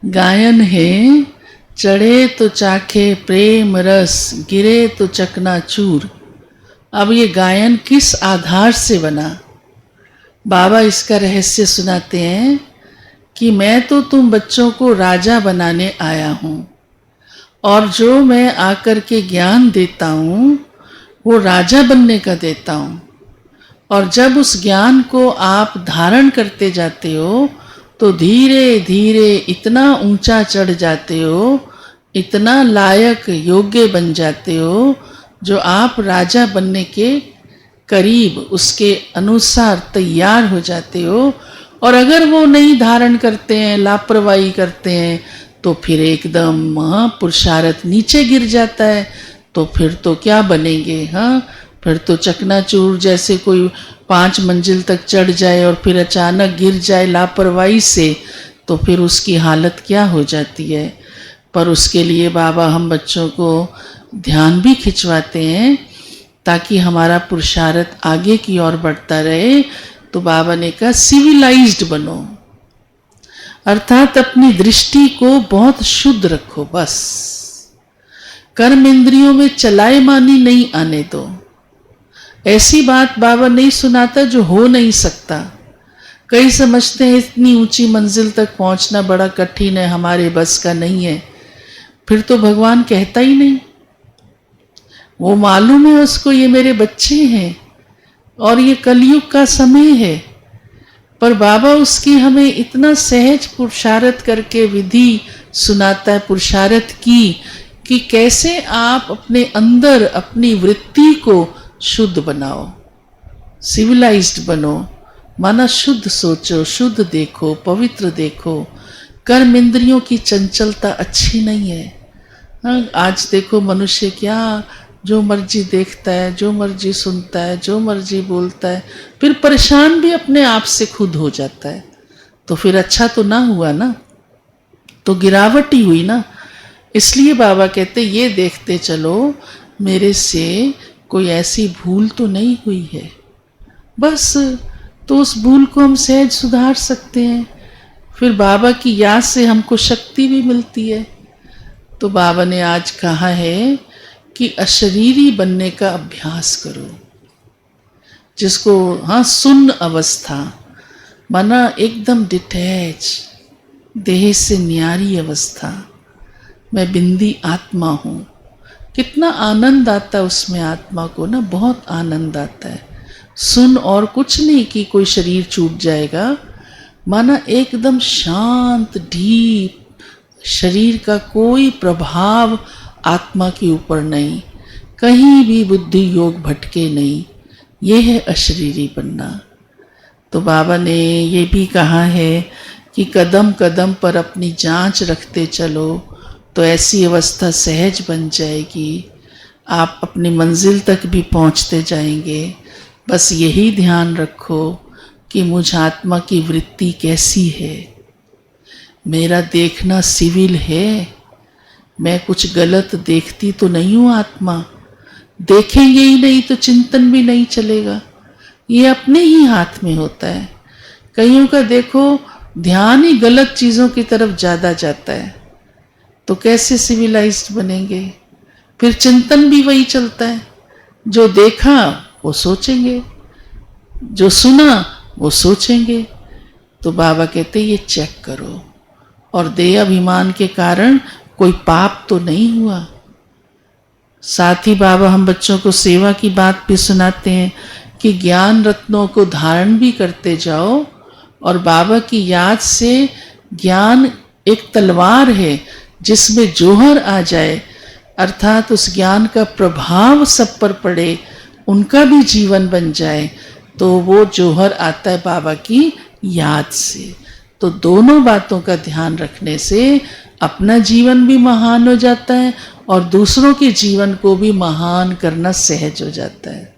गायन है चढ़े तो चाखे प्रेम रस, गिरे तो चकनाचूर। अब ये गायन किस आधार से बना? बाबा इसका रहस्य सुनाते हैं कि मैं तो तुम बच्चों को राजा बनाने आया हूँ, और जो मैं आकर के ज्ञान देता हूँ वो राजा बनने का देता हूँ। और जब उस ज्ञान को आप धारण करते जाते हो तो धीरे धीरे इतना ऊंचा चढ़ जाते हो, इतना लायक योग्य बन जाते हो, जो आप राजा बनने के करीब उसके अनुसार तैयार हो जाते हो। और अगर वो नहीं धारण करते हैं, लापरवाही करते हैं, तो फिर एकदम पुरुषार्थ नीचे गिर जाता है। तो फिर तो क्या बनेंगे? फिर तो चकनाचूर, जैसे कोई 5 मंजिल तक चढ़ जाए और फिर अचानक गिर जाए लापरवाही से, तो फिर उसकी हालत क्या हो जाती है। पर उसके लिए बाबा हम बच्चों को ध्यान भी खिंचवाते हैं ताकि हमारा पुरुषार्थ आगे की ओर बढ़ता रहे। तो बाबा ने कहा सिविलाइज्ड बनो, अर्थात अपनी दृष्टि को बहुत शुद्ध रखो। बस कर्म इंद्रियों में चलाएमानी नहीं आने दो। ऐसी बात बाबा नहीं सुनाता जो हो नहीं सकता। कई समझते हैं इतनी ऊंची मंजिल तक पहुंचना बड़ा कठिन है, हमारे बस का नहीं है। फिर तो भगवान कहता ही नहीं। वो मालूम है उसको ये मेरे बच्चे हैं और ये कलयुग का समय है, पर बाबा उसकी हमें इतना सहज पुरुषार्थ करके विधि सुनाता है पुरुषार्थ की, कि कैसे आप अपने अंदर अपनी वृत्ति को शुद्ध बनाओ, सिविलाइज्ड बनो। माना शुद्ध सोचो, शुद्ध देखो, पवित्र देखो। कर्म इंद्रियों की चंचलता अच्छी नहीं है। आज देखो मनुष्य क्या जो मर्जी देखता है, जो मर्जी सुनता है, जो मर्जी बोलता है, फिर परेशान भी अपने आप से खुद हो जाता है। तो फिर अच्छा तो ना हुआ ना, तो गिरावट ही हुई ना। इसलिए बाबा कहते ये देखते चलो मेरे से कोई ऐसी भूल तो नहीं हुई है। बस तो उस भूल को हम सहज सुधार सकते हैं। फिर बाबा की याद से हमको शक्ति भी मिलती है। तो बाबा ने आज कहा है कि अशरीरी बनने का अभ्यास करो, जिसको सुन्न अवस्था, माना एकदम डिटैच, देह से न्यारी अवस्था। मैं बिंदी आत्मा हूँ। कितना आनंद आता है उसमें आत्मा को ना, बहुत आनंद आता है। सुन और कुछ नहीं कि कोई शरीर छूट जाएगा, माना एकदम शांत डीप, शरीर का कोई प्रभाव आत्मा के ऊपर नहीं, कहीं भी बुद्धि योग भटके नहीं। ये है अशरीरी बनना। तो बाबा ने ये भी कहा है कि कदम कदम पर अपनी जांच रखते चलो तो ऐसी अवस्था सहज बन जाएगी, आप अपनी मंजिल तक भी पहुंचते जाएंगे। बस यही ध्यान रखो कि मुझ आत्मा की वृत्ति कैसी है, मेरा देखना सिविल है, मैं कुछ गलत देखती तो नहीं हूँ। आत्मा देखेंगे ही नहीं तो चिंतन भी नहीं चलेगा। ये अपने ही हाथ में होता है। कईयों का देखो ध्यान ही गलत चीज़ों की तरफ ज़्यादा जाता है, तो कैसे सिविलाइज्ड बनेंगे? फिर चिंतन भी वही चलता है, जो देखा वो सोचेंगे, जो सुना वो सोचेंगे। तो बाबा कहते ये चेक करो, और देह अभिमान के कारण कोई पाप तो नहीं हुआ। साथ ही बाबा हम बच्चों को सेवा की बात भी सुनाते हैं कि ज्ञान रत्नों को धारण भी करते जाओ, और बाबा की याद से ज्ञान एक तलवार है जिसमें जोहर आ जाए, अर्थात उस ज्ञान का प्रभाव सब पर पड़े, उनका भी जीवन बन जाए, तो वो जोहर आता है बाबा की याद से। तो दोनों बातों का ध्यान रखने से अपना जीवन भी महान हो जाता है और दूसरों के जीवन को भी महान करना सहज हो जाता है।